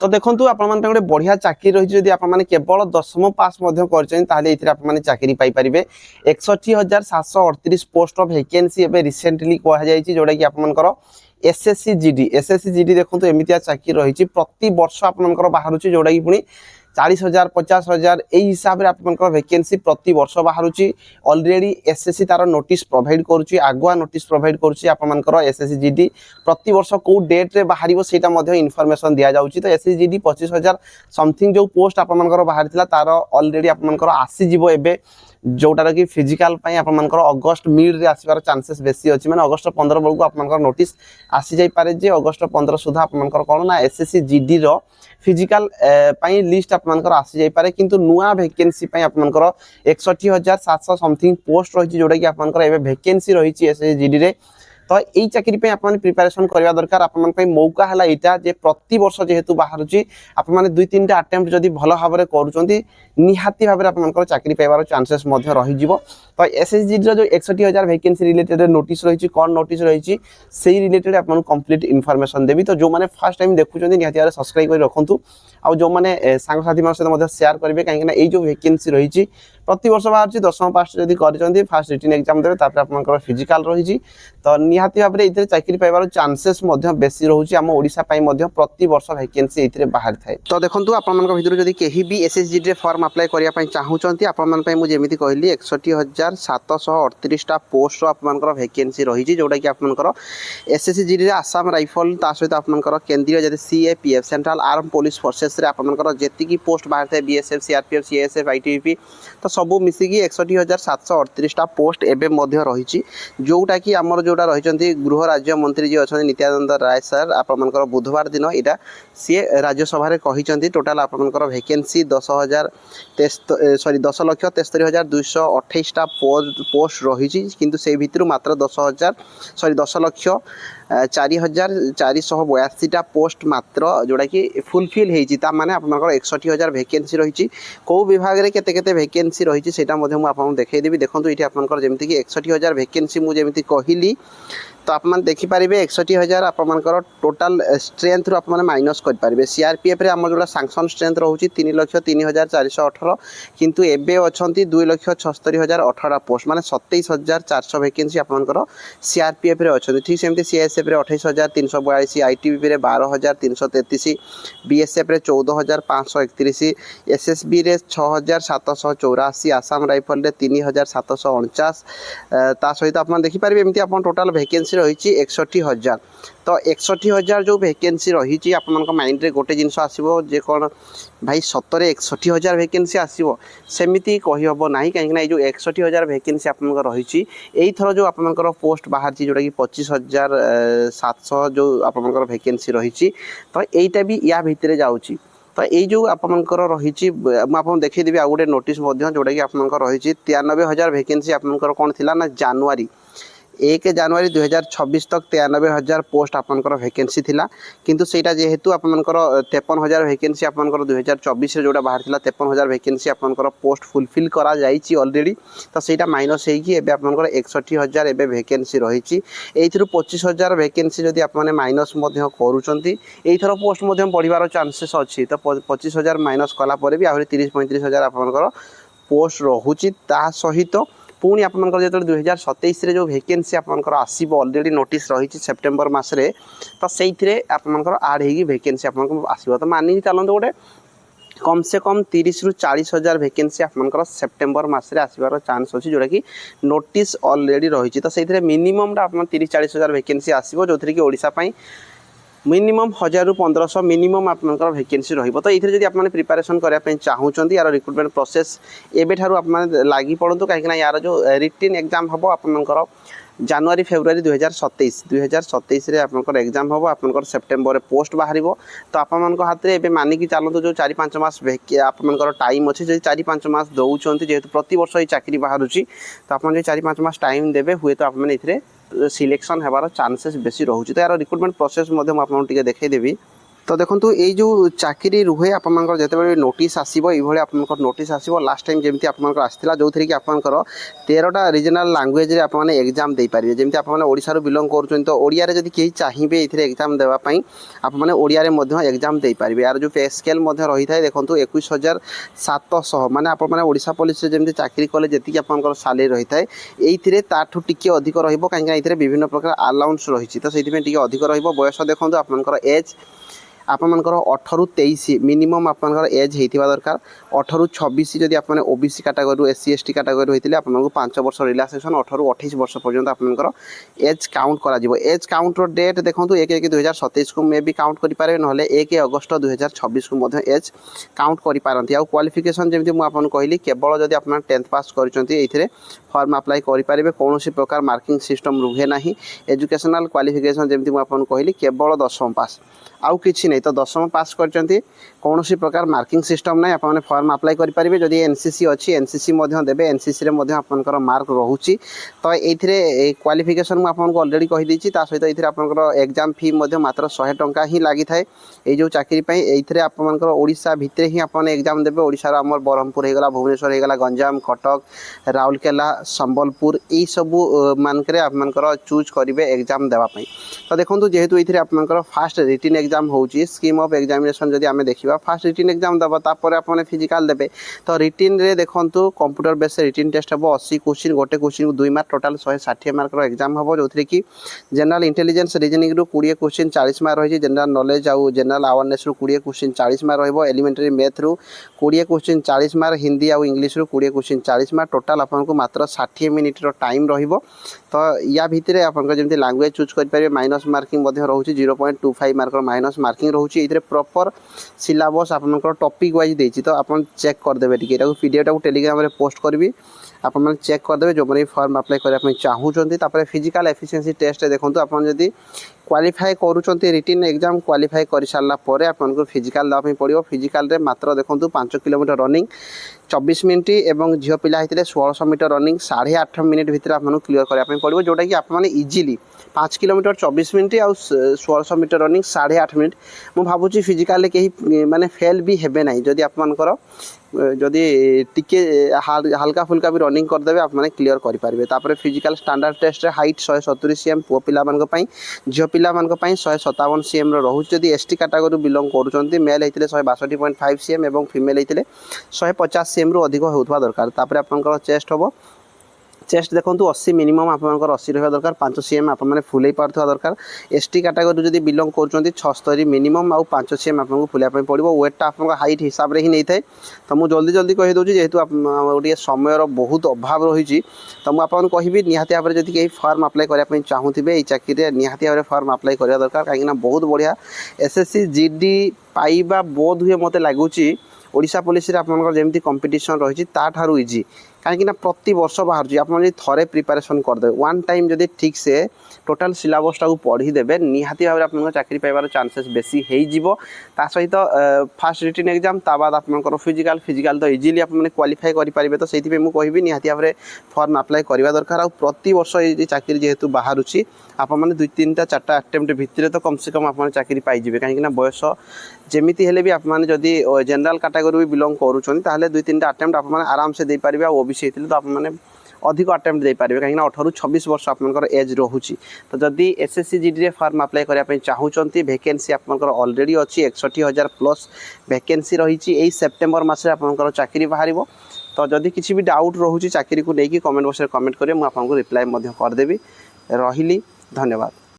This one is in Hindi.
तो देखो आपण गोटे बढ़िया चाकरी रही जदि आपने केवल 10वीं पास कर चाकरी पाइपर 61,738 पोस्ट ऑफ वैकेंसी रिसेंटली कहुई जोटा कि आपर एसएससी जीडी देखो एमती चाकरी रही प्रति वर्ष आपर बाहर जोटा कि पुणी 40,000 50,000 यही हिसाब से आप वैकेंसी प्रति वर्ष बाहर ऑलरेडी एसएससी तार नोटिस प्रोवाइड करुच्ची आगुआ नोटिस प्रोवाइड करुच्ची आपर एसएससी जीडी प्रति वर्ष कौ डेट रे बाहर से इनफॉरमेशन दि जाऊँगी तो एसएससी जीडी 25,000 समथिंग जो पोस्ट आपर बाहर तार ऑलरेडी आपर आसीज एवं जोटार कि फिजिकाल आपर अगस्ट मिड रे आसबार चांसेस बेसी अच्छी मैंने अगस्ट 15 बेलू आप नोटिस आसी जापे जे अगस्ट 15 सुधा आपर कौन ना एसएससी जीडी रो फिजिकाल लिस्ट आपर आसी जापे किंतु नुआ वैकेंसी आपर 61,700 समथिंग पोस्ट रही जोटा कि आपर वैकेंसी रही एसएससी जीडी रे तो यही चाकरी पे आपने प्रिपरेशन करवा दरकार आपन मौका है यहाँ जे प्रति वर्ष जेहेतु बाहर आपने 2-3 अटेम्प्ट जदि भल भाव में करुँच निहाती भाव में चाकरी पाइबार चांसेस रही तो एसएसजी जो 61,000 वैकेंसी रिलेटेड नोटिस रही कौन नोटिस रही से रिलेटेड आपको कंप्लीट इनफॉरमेशन देवी तो जो मैंने फर्स्ट टाइम देखुं निहाती भाव सब्सक्राइब कर रखु आउ जो मैंने सांगसाथी सहित शेयर करेंगे कहीं जो वैकेंसी रही प्रति वर्ष बाहर 10वीं पास जदि कर फास्ट रिटन एग्जाम देते आप फिजिकाल रही तो निहाती भाव में ये चाकरी पाइबार चांसेस बेसी रोचे आम ओडिशा प्रति वर्ष वैकेंसी ये बाहर थाए तो देखो आपण भर जब कहीं भी एसएसजी रे फॉर्म अप्लाई करने चाहूँगी आपमि कहली 61,738 पोस्ट आपर वैकेंसी रही जोटा कि आपर एसएससी जीडी आसाम राइफल ता सहित आपर केंद्रीय जैसे CAPF central arm police forces आपर जी पोस्ट बाहर थाए बीएसएफ सीआरपीएफ सीएसएफ आईटीबीपी तो सबू मिसिकी 61,738 पोस्ट एवं रही जोटा कि आमर जोटा रही गृह राज्य मंत्री जी अच्छा नित्यानंद राय सर आपर बुधवार दिन यहाँ सी राज्यसभा कहते टोटाल आपर वैकेंसी 10,63,228 पोस्ट रही किंतु से भितर मात्र 10,4,482 पोस्ट मात्र जोटा कि फुलफिल होता माने आपर 61,000 वैकेंसी रही कौ विभाग में केते वैकेंसी रही से आपको देखदेवी देखो ये आपर जमीक 61,000 वैकेंसी मुझे कहली तो आप देखिपारे 61,000 आपर टोटाल स्ट्रेंथ रू आपने माइनस करेंगे सीआरपीएफ आम जो सांसन स्ट्रेंथ रोचे 3,03,418 किंतु एबे अच्छा 2,76,018 पोस्ट माने 27,400 वैकेंसी आपर सीआरपीएफ अच्छा ठीक सेमती CSF 28,342 ITBP 12,333 BSF 14,531 SSB 6,784 Assam rifle 3,749 ता सहित आप देखिपारे एमती आप टोटाल वैकेंसी रही 61,000 तो 61,000 जो वैकेंसी रही आप माइंड रे गोटे जिनस आसो जे कौन भाई सतरे 61,000 वैकेंसी आसो सेमती कहीहब ना कहीं जो 61,000 वैकेंसी आप रही थर जो आपर पोस्ट बाहर जोटा कि 25,700 जो आपर वैकेंसी रही तो यहीटा भी या भितर जाऊँगी तो यही जो आपर रही मुझे देखीदेवी आ गए नोटिस जोटा कि आपर रही 93,000 वैकेंसी आपर कौन थी ना जनवरी 1 जनवरी 2026 तक 93,000 पोस्ट आपर वैकेंसी थिला किंतु सेटा जेहेतु आपर 53,000 वैकेंसी आपर 2024 जोड़ा बाहर 53,000 वैकेंसी आपर पोस्ट फुलफिल करा जाइछि ऑलरेडी तो सेटा माइनस होगी एबे आपर 61,000 एबे वैकेंसी रही 25,000 वैकेंसी जदि आपने माइनस करूँगी यहीथर पोस्ट बढ़िबार चांसेस अच्छी तो 25,000 माइनस कलापर भी आहरी 30-35,000 आपर पोस्ट रोचे ता सहित पुणी आपर जो 2027 जो वैकेंसी आपर आसो ऑलरेडी नोटिस रही सेप्टेम्बर मसरे तो से आपर आड हो वैकेंसी आपको आसो तो मानिक चलते गोटे कम से कम 30,000-40,000 वैकेंसी आपर सेप्टेम्बर मसरे आसबार चांस अच्छी जोटा कि नोटिस ऑलरेडी रही तो से मिनिमम आप 30,000-40,000 वैकेंसी आसो जो कि ओडिशा मिनिमम 1,000 ରୁ 1,500 मिनिमम आपर वैकेंसी रही तो ये जब आपने प्रिपेरेसन करने चाहूँगी यार रिक्रुटमेंट प्रोसेस एबेठारू आप लगी पड़ू कहीं यार जो रिटन एग्जाम हम आपर जनवरी फेब्रुआरी 2027 रे आपनकर एग्जाम हम आपनकर सेप्टेम्बर पोस्ट बाहर तो आपण हाथ में मानिकी चलते जो 4-5 मास आपनकर टाइम अच्छे जो 4-5 मास दौरान जेहेतु प्रति वर्ष ये चाकरी बाहर तो आप 4-5 मास टाइम देवे हुए तो आपने सिलेक्शन होबार चांसेस बेसी रोचे तो यार रिक्रुटमेंट प्रोसेस आपको देखदेवी तो देखो ये जो चाकरी रुहे आपंकर जिते नोटिस आसो ये आप नोटिस आसो लास्ट टाइम जमी आपंकर आसाला जो थी कि आपंकर 13टा रिजनाल लांगुएज आपने एग्जाम दे पारे जमी आपड़ बिलंग कर तो ओडिया जब कहीं चाहिए ये एग्जाम देवाई आपने ओडिया एग्जाम दे पारे यार जो पे स्केल रही है देखो 21,700 माने आपने ओडिशा पुलिस जमी चाकरी कले जी आपंकर सालेरी रही है ये ताठू टी अधिक रही विभिन्न प्रकार अलाउंस रही तो से अधिक रयस देखो आपंकर एज आपंकर 18 ରୁ 23 मिनिमम आपंकर एज होता दरकार 18 ରୁ 26 जदि आपने OBC category SC ST category होते आपको 5 वर्ष रिलैक्सेशन 18 ରୁ 28 वर्ष पर्यंत आपंकर एज काउंट करा एज काउंटर डेट देखो 1/1/2027 को मे भी काउंट करें ना 1 अगस्त 2026 को एज काउंट करपारती आउ क्वालिफिकेशन जमी मुझे कहली केवल जदि आप 10th पास कर फॉर्म अप्लाई करेंगे कौन प्रकार मार्किंग सिस्टम रुहे ना एजुकेशनल क्वालिफिकेशन जमी मुझे कहली केवल 10th पास आउ किसी नहीं तो 10th पास कर कौन प्रकार मार्किंग सिस्टम ना आपने फॉर्म अप्लाई करेंगे जदि एनसीसी अच्छी एनसीसी देवे एनसीसी आपंकर मार्क रोचे तो ये क्वालिफिकेशन मुझे अलरेडी कहीदी सहित ये आपंकर एग्जाम फी मात्र 100 टंका ही लगी थाए ये जो चाकरी ये आपंकर ओडिशा भितर ही आपने एग्जाम देवे ओडिशार आमर ब्रह्मपुर होगा भुवनेश्वर होगा गंजाम कटक राउरकेला संबलपुर यही सबू मानक आपंकर चूज करेंगे एग्जाम देवाई तो देखो जेहेतु ये आपंकर फास्ट रिटन एग्जाम हो स्कीम ऑफ एग्जामिनेशन जदि आम देखा फास्ट रिटन एग्जाम दबा तापर आपने फिजिकल देवे तो रिटन रे देखो कंप्यूटर बेस रिटन टेस्ट हम 80 क्वेश्चन गोटे क्वेश्चन को 2 मार्क टोटाल 160 मार्क एग्जाम हम जो कि जनरल इंटेलिजेंस रीजनिंग रु 20 क्वेश्चन 40 मार्क रही जनरल नॉलेज आउ जनरल अवेयरनेस रु 20 क्वेश्चन 40 मार्क रही एलिमेंटरी मैथ रु 20 क्वेश्चन 40 मार्क हिंदी आउ इंग्लिश रु 20 क्वेश्चन 40 मार्क टोटाल आपको मात्र 60 मिनिट टाइम रहिबो तो या भितर आपंकर जमी लैंग्वेज चूज करेंगे माइनस मार्किंग रोचे 0.25 मार्क माइनस मार्किंग रोचे ये प्रॉपर सिलेबस आपंकर टॉपिक वाइज देती तो आप चेक करदे टी पीडीएफ टाक टेलीग्राम रे पोस्ट करी आप चेक करदे जो मैंने फॉर्म अप्लाई करने चाहूँगी फिजिकल एफिशिएंसी टेस्ट देखो आप क्वालिफाई करुँच रिटन एग्जाम क्वालिफाई कर सारापर आपको फिजिकल देवाई पड़ो फिजिकल रे मात्र देखो 5 किलोमीटर रनिंग 24 मिनिट एवं झील पिला होते 1600 मीटर रनिंग 8.5 मिनिट भितर आपको क्लीयर करने पड़ो जोटा कि आपने इजिली 5 किलोमीटर 24 मिनिट आउ 1600 मीटर रनिंग 8.5 मिनिट मुझे भावुँ फिजिकाल कहीं माने फेल भी हेबे ना जदि आपंकर जदि टिके हल्का फुल्का भी रनिंग करदे आपने क्लीयर करेंगे तापर physical standard test height 170 cm पुओ पिलामानक झील पिलामानक 157 cm रोचे जदि एसटी कैटेगरी बिलोंग करुँच मेल होते 162.5 cm और फीमेल होते 150 cm रु अधिक होता दरकार तापर आपंकर चेस्ट हम चेस्ट देखो 80 मिनिमम आपंकर 80 रहा दरकार 5 cm आपने फुल पार्था दरकार एसटी कैटेगरी जब बिलोंग कर 76 मिनिमम आउ 5 cm आपको फुलाई पड़ो वेटा आप हाइट हिसाब से ही नहीं थाए तो मुझे जल्दी जल्दी कहीदे जेहेतु गोटे समय बहुत अभाव रही तो मुझे कहबी निहाती भाव में जब कहीं फॉर्म अप्लाई करने चाहूँगे ये चाकरी निहाती भाव में फॉर्म अप्लाई करा दरकार कहीं बहुत बढ़िया एसएससी जीडी पाइबा बोध हुए मत लगुच ओडिशा पुलिस आपंकर जमी कंपिटिशन रही ताठू इजी कहीं प्रति वर्ष बाहर आप थे प्रिपेरेसन करदे वन टाइम जब ठीक से टोटाल सिलेबस टाक पढ़ीदे निहाती भाव में आप चाकरी पाइबार चांसेस बेसी हो सहित फास्ट रिटन एग्जाम ता बाद आपंकर फिजिकल तो इजिली आपने क्वालिफाई करेंगे तो से मुझे कहबी निहाती भाव में फॉर्म अप्लाई करवा दरकार आ प्रति वर्ष ये चाकरी जेहेतु बाहर आपने 2-3टा 4टा अटेम्प्ट भितर तो कम से कम आप चाकरी पाइबे कहीं बयस जमीती हेले भी आपने जदि जनरल कैटेगरी भी बिलोंग करुँच 2-3टा अटेम्प्ट आपने आराम से दे पारे ओबीसी होते तो आपने अधिक अटेम्प्ट दे पारे कहीं 18 ରୁ 26 वर्ष आपंकर एज रोचे तो जदि एसएससी जीडी फॉर्म अप्लाई करने चाहूँगी वैकेंसी आपंकर ऑलरेडी अच्छी 61,000 प्लस वैकेंसी रही सेप्टेम्बर मास आपंकर चाकरी बाहर तो जदि किसी भी डाउट रोचे चाकरी को लेकिन कमेंट बॉक्स में कमेंट करेंगे मुझे आपको रिप्लाई करदेवी रही धन्यवाद।